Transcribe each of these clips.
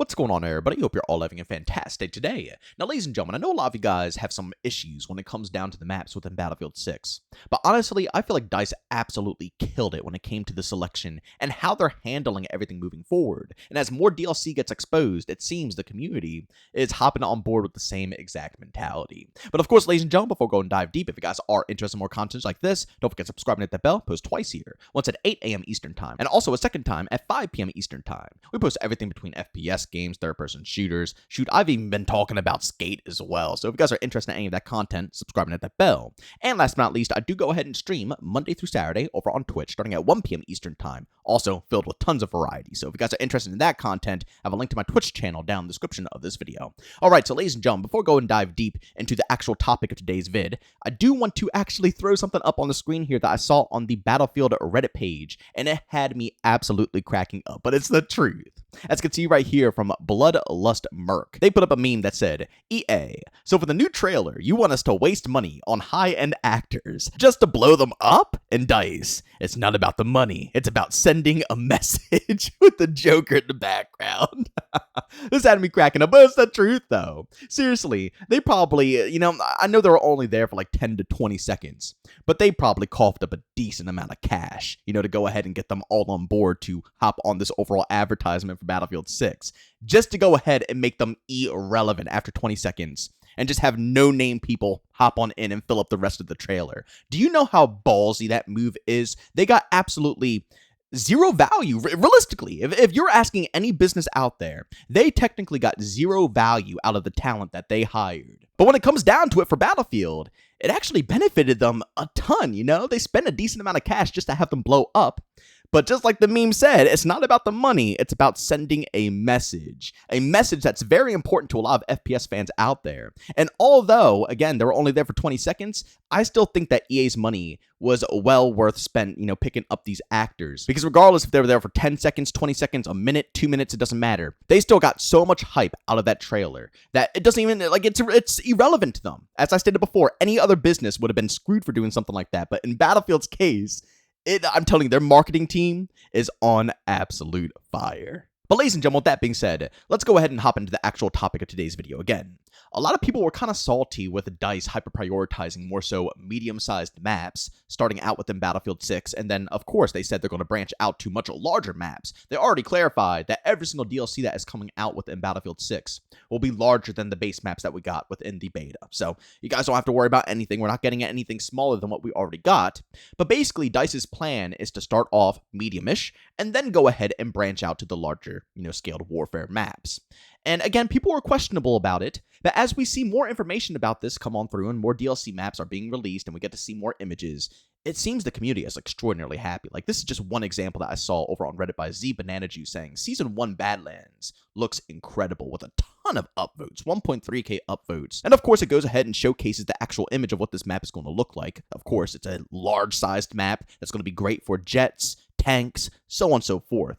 What's going on, everybody? Hope you're all having a fantastic today. Now, ladies and gentlemen, I know a lot of you guys have some issues when it comes down to the maps within Battlefield 6, but honestly, I feel like DICE absolutely killed it when it came to the selection and how they're handling everything moving forward. And as more DLC gets exposed, it seems the community is hopping on board with the same exact mentality. But of course, ladies and gentlemen, before going dive deep, if you guys are interested in more content like this, don't forget to subscribe and hit that bell. Post twice here, once at 8 a.m. Eastern Time, and also a second time at 5 p.m. Eastern Time. We post everything between FPS games, third-person shooters. Shoot, I've even been talking about Skate as well. So if you guys are interested in any of that content, subscribe and hit that bell. And last but not least, I do go ahead and stream Monday through Saturday over on Twitch, starting at 1 p.m. Eastern Time. Also filled with tons of variety. So if you guys are interested in that content, I have a link to my Twitch channel down in the description of this video. Alright, so ladies and gentlemen, before we go and dive deep into the actual topic of today's vid, I do want to actually throw something up on the screen here that I saw on the Battlefield Reddit page, and it had me absolutely cracking up, but it's the truth. As you can see right here from Bloodlust Merc, they put up a meme that said, EA, so for the new trailer, you want us to waste money on high-end actors just to blow them up? And DICE, it's not about the money, it's about sending a message with the Joker in the background. This had me cracking up, but it's the truth though. Seriously, they probably, I know they were only there for like 10 to 20 seconds, but they probably coughed up a decent amount of cash, to go ahead and get them all on board to hop on this overall advertisement for Battlefield 6, just to go ahead and make them irrelevant after 20 seconds, and just have no-name people hop on in and fill up the rest of the trailer. Do you know how ballsy that move is? They got absolutely zero value. Realistically, if you're asking any business out there, they technically got zero value out of the talent that they hired. But when it comes down to it for Battlefield, it actually benefited them a ton, They spent a decent amount of cash just to have them blow up. But just like the meme said, it's not about the money, it's about sending a message that's very important to a lot of FPS fans out there. And although, again, they were only there for 20 seconds, I still think that EA's money was well worth spent, picking up these actors. Because regardless if they were there for 10 seconds, 20 seconds, a minute, 2 minutes, it doesn't matter. They still got so much hype out of that trailer that it doesn't even, it's irrelevant to them. As I stated before, any other business would have been screwed for doing something like that. But in Battlefield's case, I'm telling you, their marketing team is on absolute fire. But ladies and gentlemen, with that being said, let's go ahead and hop into the actual topic of today's video again. A lot of people were kind of salty with DICE hyper-prioritizing more so medium-sized maps, starting out within Battlefield 6, and then, of course, they said they're going to branch out to much larger maps. They already clarified that every single DLC that is coming out within Battlefield 6 will be larger than the base maps that we got within the beta. So, you guys don't have to worry about anything. We're not getting anything smaller than what we already got. But basically, DICE's plan is to start off medium-ish, and then go ahead and branch out to the larger, scaled warfare maps. And again, people were questionable about it, but as we see more information about this come on through and more DLC maps are being released and we get to see more images, it seems the community is extraordinarily happy. Like, this is just one example that I saw over on Reddit by ZBananaJuice saying, Season 1 Badlands looks incredible with a ton of upvotes, 1.3k upvotes. And of course, it goes ahead and showcases the actual image of what this map is going to look like. Of course, it's a large-sized map that's going to be great for jets, tanks, so on and so forth.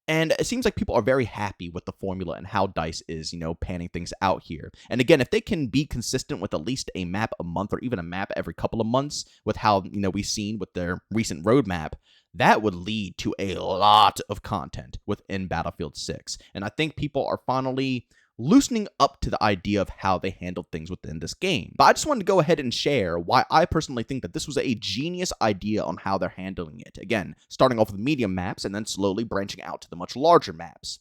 And it seems like people are very happy with the formula and how DICE is, panning things out here. And again, if they can be consistent with at least a map a month or even a map every couple of months with how, we've seen with their recent roadmap, that would lead to a lot of content within Battlefield 6. And I think people are finally loosening up to the idea of how they handled things within this game. But I just wanted to go ahead and share why I personally think that this was a genius idea on how they're handling it. Again, starting off with medium maps and then slowly branching out to the much larger maps.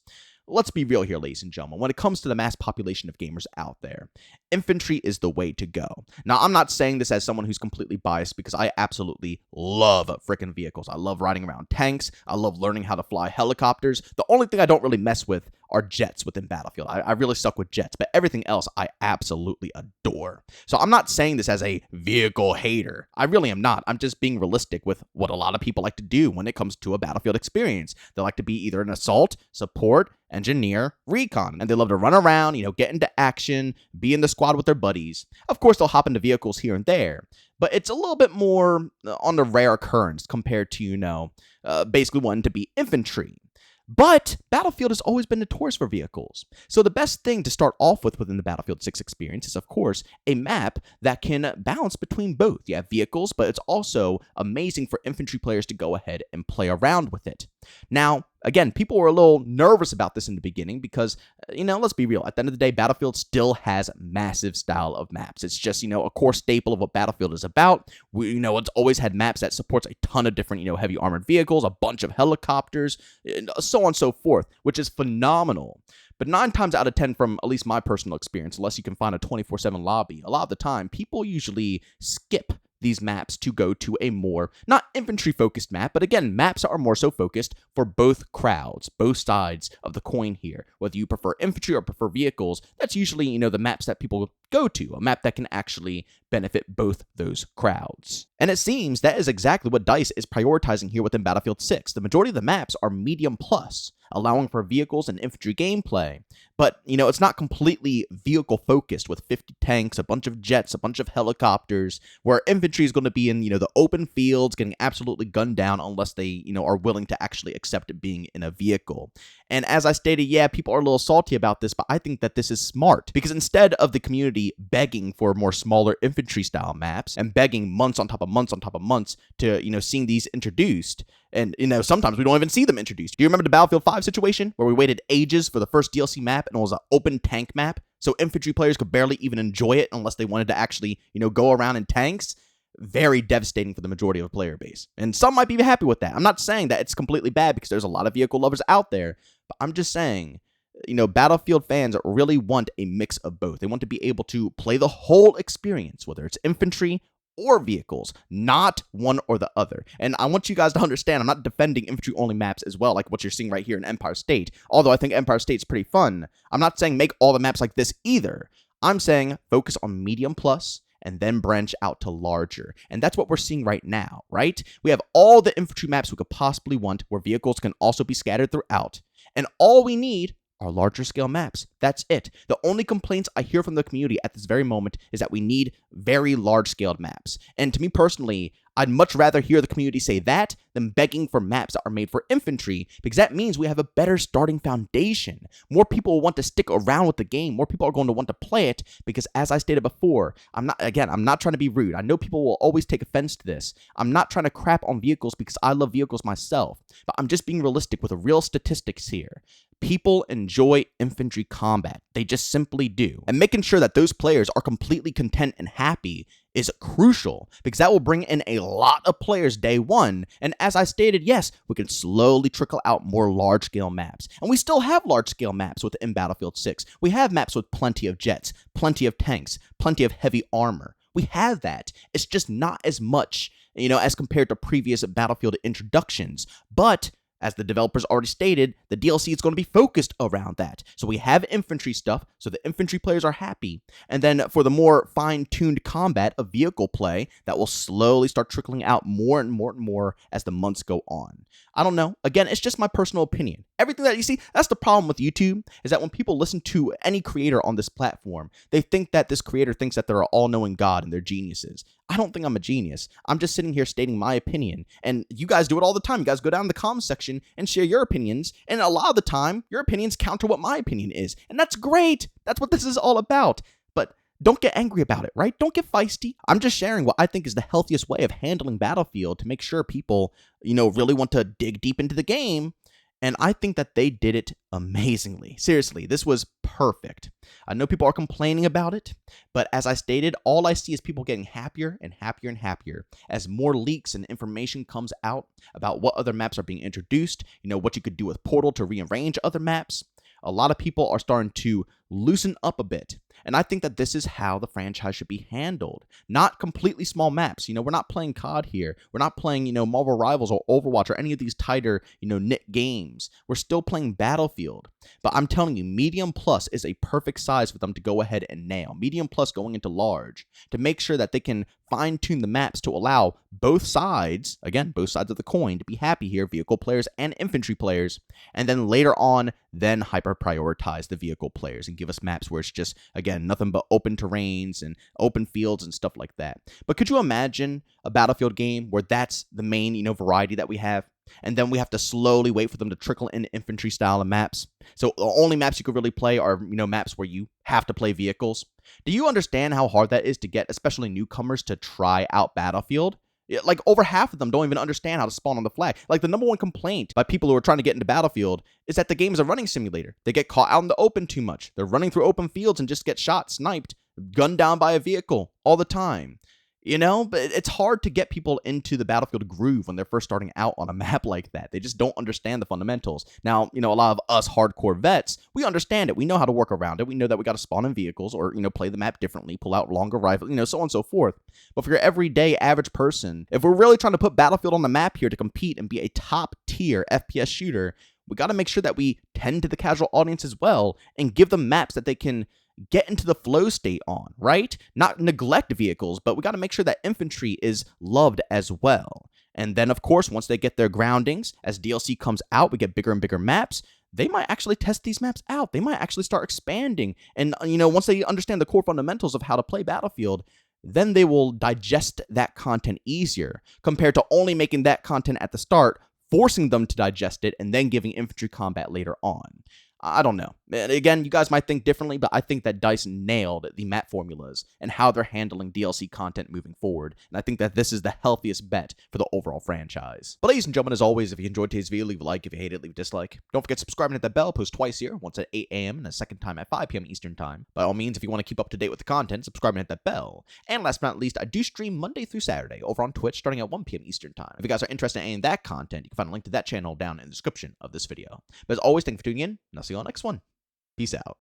Let's be real here, ladies and gentlemen. When it comes to the mass population of gamers out there, infantry is the way to go. Now, I'm not saying this as someone who's completely biased because I absolutely love freaking vehicles. I love riding around tanks. I love learning how to fly helicopters. The only thing I don't really mess with are jets within Battlefield. I really suck with jets, but everything else I absolutely adore. So I'm not saying this as a vehicle hater. I really am not. I'm just being realistic with what a lot of people like to do when it comes to a Battlefield experience. They like to be either an assault, support, engineer, recon, and they love to run around, get into action, be in the squad with their buddies. Of course, they'll hop into vehicles here and there, but it's a little bit more on the rare occurrence compared to, basically wanting to be infantry. But Battlefield has always been notorious for vehicles. So the best thing to start off with within the Battlefield 6 experience is, of course, a map that can balance between both. You have vehicles, but it's also amazing for infantry players to go ahead and play around with it. Now, Again, people were a little nervous about this in the beginning because, let's be real. At the end of the day, Battlefield still has massive style of maps. It's just, a core staple of what Battlefield is about. It's always had maps that supports a ton of different, heavy armored vehicles, a bunch of helicopters, and so on and so forth, which is phenomenal. But 9 times out of 10, from at least my personal experience, unless you can find a 24/7 lobby, a lot of the time, people usually skip these maps to go to a more, not infantry-focused map, but again, maps are more so focused for both crowds, both sides of the coin here. Whether you prefer infantry or prefer vehicles, that's usually, the maps that people go to, a map that can actually benefit both those crowds. And it seems that is exactly what DICE is prioritizing here within Battlefield 6. The majority of the maps are medium plus, allowing for vehicles and infantry gameplay. But, it's not completely vehicle-focused with 50 tanks, a bunch of jets, a bunch of helicopters, where infantry is going to be in, the open fields, getting absolutely gunned down unless they, are willing to actually accept it being in a vehicle. And as I stated, yeah, people are a little salty about this, but I think that this is smart, because instead of the community begging for more smaller infantry-style maps and begging months on top of months on top of months to, seeing these introduced, and, sometimes we don't even see them introduced. Do you remember the Battlefield 5 situation where we waited ages for the first DLC map and it was an open tank map? So infantry players could barely even enjoy it unless they wanted to actually, go around in tanks. Very devastating for the majority of the player base. And some might be happy with that. I'm not saying that it's completely bad because there's a lot of vehicle lovers out there, but I'm just saying, Battlefield fans really want a mix of both. They want to be able to play the whole experience, whether it's infantry or vehicles, not one or the other. And I want you guys to understand, I'm not defending infantry-only maps as well, like what you're seeing right here in Empire State. Although I think Empire State's pretty fun, I'm not saying make all the maps like this either. I'm saying focus on medium plus, and then branch out to larger. And that's what we're seeing right now, right? We have all the infantry maps we could possibly want, where vehicles can also be scattered throughout. And all we need are larger scale maps. That's it. The only complaints I hear from the community at this very moment is that we need very large scaled maps. And to me personally, I'd much rather hear the community say that than begging for maps that are made for infantry, because that means we have a better starting foundation. More people will want to stick around with the game. More people are going to want to play it because, as I stated before, I'm not trying to be rude. I know people will always take offense to this. I'm not trying to crap on vehicles because I love vehicles myself, but I'm just being realistic with the real statistics here. People enjoy infantry combat. They just simply do. And making sure that those players are completely content and happy is crucial, because that will bring in a lot of players day one. And as I stated, yes, we can slowly trickle out more large-scale maps. And we still have large-scale maps within Battlefield 6. We have maps with plenty of jets, plenty of tanks, plenty of heavy armor. We have that. It's just not as much, as compared to previous Battlefield introductions. But as the developers already stated, the DLC is going to be focused around that. So we have infantry stuff, so the infantry players are happy. And then for the more fine-tuned combat of vehicle play, that will slowly start trickling out more and more and more as the months go on. I don't know. Again, it's just my personal opinion. Everything that you see, that's the problem with YouTube, is that when people listen to any creator on this platform, they think that this creator thinks that they're an all-knowing god and they're geniuses. I don't think I'm a genius. I'm just sitting here stating my opinion. And you guys do it all the time. You guys go down in the comments section and share your opinions. And a lot of the time, your opinions counter what my opinion is. And that's great. That's what this is all about. But don't get angry about it, right? Don't get feisty. I'm just sharing what I think is the healthiest way of handling Battlefield to make sure people, really want to dig deep into the game. And I think that they did it amazingly. Seriously, this was perfect. I know people are complaining about it, but as I stated, all I see is people getting happier and happier and happier as more leaks and information comes out about what other maps are being introduced, what you could do with Portal to rearrange other maps. A lot of people are starting to loosen up a bit. And I think that this is how the franchise should be handled. Not completely small maps. We're not playing COD here. We're not playing, Marvel Rivals or Overwatch or any of these tighter, knit games. We're still playing Battlefield. But I'm telling you, medium plus is a perfect size for them to go ahead and nail. Medium plus going into large to make sure that they can fine-tune the maps to allow both sides, again, both sides of the coin, to be happy here, vehicle players and infantry players. And then later on, then hyper-prioritize the vehicle players and give us maps where it's just, again, nothing but open terrains and open fields and stuff like that. But could you imagine a Battlefield game where that's the main, variety that we have? And then we have to slowly wait for them to trickle in infantry style of maps. So the only maps you could really play are, maps where you have to play vehicles. Do you understand how hard that is to get, especially newcomers, to try out Battlefield? Like, over half of them don't even understand how to spawn on the flag. Like, the number one complaint by people who are trying to get into Battlefield is that the game is a running simulator. They get caught out in the open too much. They're running through open fields and just get shot, sniped, gunned down by a vehicle all the time. But it's hard to get people into the Battlefield groove when they're first starting out on a map like that. They just don't understand the fundamentals. Now, a lot of us hardcore vets, we understand it. We know how to work around it. We know that we got to spawn in vehicles or, play the map differently, pull out longer rifles, so on and so forth. But for your everyday average person, if we're really trying to put Battlefield on the map here to compete and be a top tier FPS shooter, we got to make sure that we tend to the casual audience as well and give them maps that they can get into the flow state on, right? Not neglect vehicles, but we got to make sure that infantry is loved as well. And then, of course, once they get their groundings, as DLC comes out, we get bigger and bigger maps. They might actually test these maps out. They might actually start expanding. And, once they understand the core fundamentals of how to play Battlefield, then they will digest that content easier compared to only making that content at the start, forcing them to digest it, and then giving infantry combat later on. I don't know. Again, you guys might think differently, but I think that DICE nailed the map formulas and how they're handling DLC content moving forward. And I think that this is the healthiest bet for the overall franchise. But ladies and gentlemen, as always, if you enjoyed today's video, leave a like. If you hate it, leave a dislike. Don't forget to subscribe and hit that bell. I post twice here, once at 8 a.m. and a second time at 5 p.m. Eastern Time. By all means, if you want to keep up to date with the content, subscribe and hit that bell. And last but not least, I do stream Monday through Saturday over on Twitch starting at 1 p.m. Eastern Time. If you guys are interested in any of that content, you can find a link to that channel down in the description of this video. But as always, thank you for tuning in, and I'll see you on the next one. Peace out.